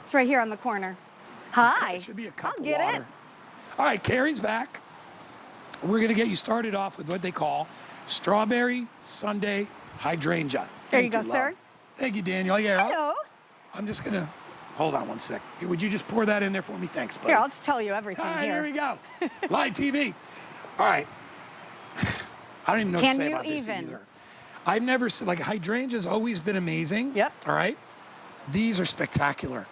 It's right here on the corner. Okay, Hi. it should be a cup I'll of get water. it. All right, Carrie's back. We're going to get you started off with what they call strawberry Sundae Hydrangea. There you Thank go, love. sir. Thank you, Daniel. Yeah, Hello. I'm just going to, hold on one sec. Here, would you just pour that in there for me? Thanks, buddy. Here, I'll just tell you everything All right, here. here we go. Live TV. All right. I don't even know what to Can say you about this even? either. I've never seen, like, hydrangea's always been amazing. Yep. All right. These are spectacular.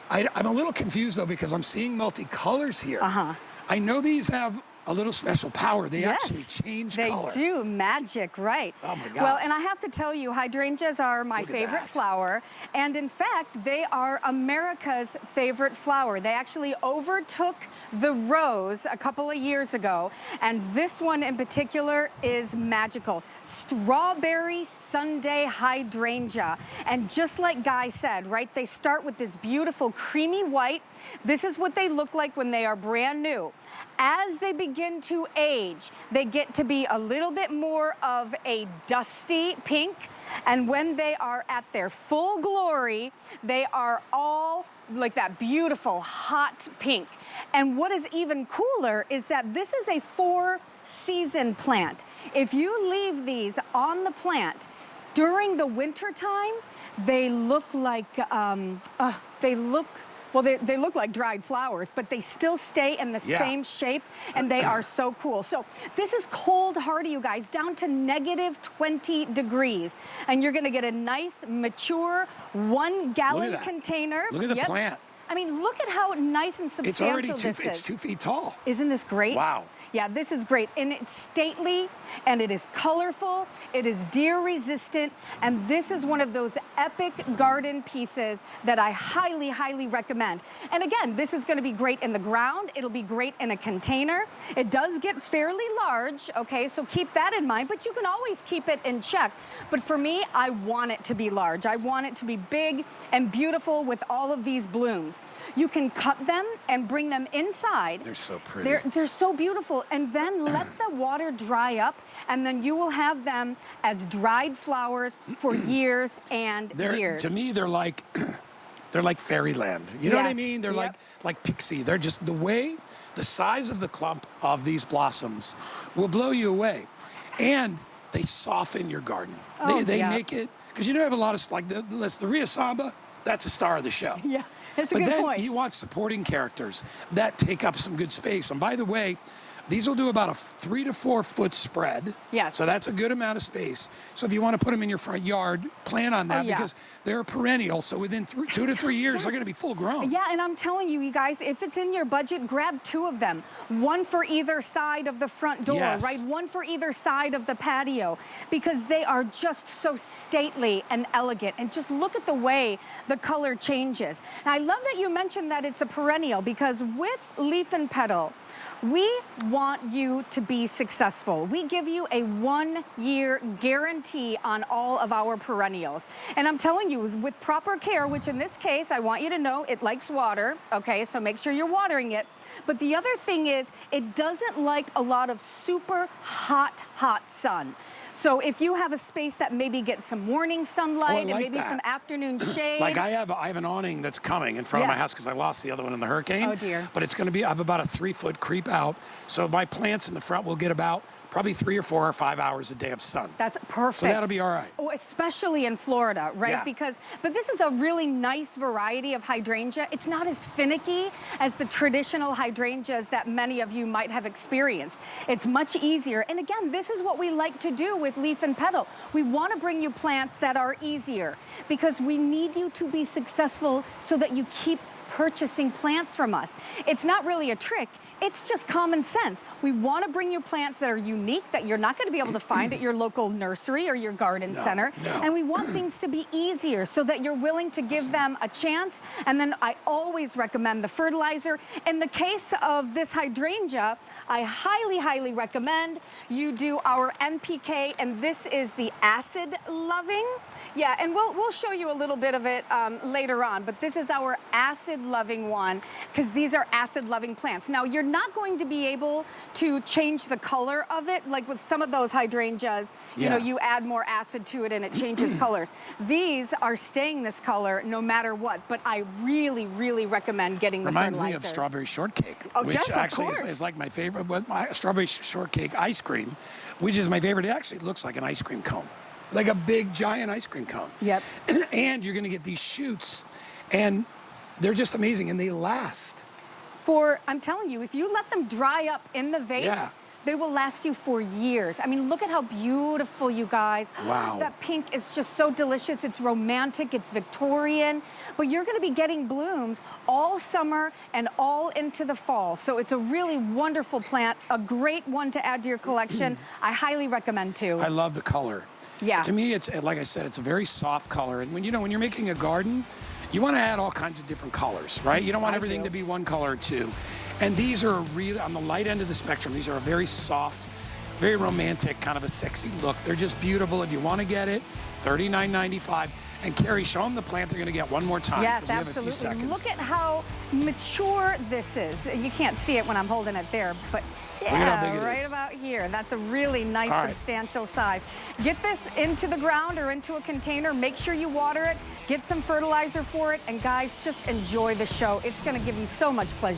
I'm a little confused, though, because I'm seeing multicolors here. Uh-huh. I know these have a little special power. They Yes, actually change they color. do. Magic, right. Oh, my Well, gosh. and I have to tell you, hydrangeas are my Look at favorite that. flower. And in fact, they are America's favorite flower. They actually overtook the rose a couple of years ago. And this one in particular is magical. Strawberry Sundae Hydrangea. And just like Guy said, right, they start with this beautiful creamy white. This is what they look like when they are brand new. As they begin to age, they get to be a little bit more of a dusty pink. And when they are at their full glory, they are all like that beautiful hot pink. And what is even cooler is that this is a 4-season plant. If you leave these on the plant during the winter time, they look like, well, they look like dried flowers, but they still stay in the same shape, and they are so cool. So this is cold hardy, you guys, down to -20 degrees. And you're gonna get a nice, mature, 1-gallon container. Look at the plant. I mean, look at how nice and substantial this is. It's 2 feet tall. Isn't this great? Wow. Yeah, this is great. And it's stately, and it is colorful, it is deer resistant, and this is one of those epic garden pieces that I highly, highly recommend. And again, this is gonna be great in the ground, it'll be great in a container. It does get fairly large, okay, so keep that in mind, but you can always keep it in check. But for me, I want it to be large. I want it to be big and beautiful with all of these blooms. You can cut them and bring them inside. They're so pretty. They're so beautiful. And then let the water dry up, and then you will have them as dried flowers for years and years. To me, they're like fairyland. You know what I Yes. mean? They're like pixie. They're just the size of the clump of these blossoms will blow you away. And they soften your garden. Oh, they yeah. make it, because you know, I have a lot of, like the Ria Samba, that's a star of the show. Yeah, that's a But good then point. you want supporting characters that take up some good space. And by the way, these will do about a 3 to 4 foot spread. Yes. So that's a good amount of space. So if you want to put them in your front yard, plan on that, yeah. because they're perennial. So within 2 to 3 years, they're going to be full grown. Yeah, and I'm telling you, you guys, if it's in your budget, grab 2 of them. 1 for either side of the front door, Yes. right? 1 for either side of the patio, because they are just so stately and elegant. And just look at the way the color changes. And I love that you mentioned that it's a perennial, because with Leaf and Petal, we want you to be successful. We give you a 1-year guarantee on all of our perennials. And I'm telling you, with proper care, which in this case, I want you to know it likes water, okay? So make sure you're watering it. But the other thing is, it doesn't like a lot of super hot sun. So if you have a space that maybe gets some morning sunlight and maybe some afternoon shade. Like I have an awning that's coming in front of my house because I lost the other one in the hurricane. Oh, dear. But it's going to be, I have about a 3-foot creep out. So my plants in the front will get about probably 3 or 4 or 5 hours a day of sun. That's perfect. So that'll be all right. Oh, especially in Florida, right? Yeah. But this is a really nice variety of hydrangea. It's not as finicky as the traditional hydrangeas that many of you might have experienced. It's much easier. And again, this is what we like to do with Leaf and Petal. We want to bring you plants that are easier, because we need you to be successful so that you keep purchasing plants from us. It's not really a trick. It's just common sense. We want to bring you plants that are unique, that you're not going to be able to find at your local nursery or your garden center. No. And we want things to be easier so that you're willing to give them a chance. And then I always recommend the fertilizer. In the case of this hydrangea, I highly, highly recommend you do our NPK, and this is the acid loving. Yeah, and we'll show you a little bit of it later on, but this is our acid loving one, because these are acid loving plants. Now, you're not going to be able to change the color of it, like with some of those hydrangeas, you know, you add more acid to it and it changes colors. These are staying this color no matter what, but I really, really recommend getting the Reminds fertilizer. me of strawberry shortcake, Oh, which yes, of actually course. is like my favorite. But my strawberry shortcake ice cream, which is my favorite, it actually looks like an ice cream cone, like a big giant ice cream cone. Yep. And you're going to get these shoots, and they're just amazing, and they last. I'm telling you, if you let them dry up in the vase, they will last you for years. I mean, look at how beautiful, you guys. Wow. That pink is just so delicious. It's romantic, it's Victorian, but you're gonna be getting blooms all summer and all into the fall. So it's a really wonderful plant, a great one to add to your collection. I highly recommend too. I love the color. Yeah. To me, it's, like I said, it's a very soft color. And when you're making a garden, you want to add all kinds of different colors, right? You don't want everything to be one color or two. And these are really on the light end of the spectrum. These are a very soft, very romantic, kind of a sexy look. They're just beautiful. If you want to get it, $39.95. And Carrie, show them the plant they're going to get one more time. Yes, We have a few absolutely. seconds. Look at how mature this is. You can't see it when I'm holding it there, but Look at how yeah, big it right is. about here. That's a really nice, All right. substantial size. Get this into the ground or into a container. Make sure you water it. Get some fertilizer for it. And guys, just enjoy the show. It's going to give you so much pleasure.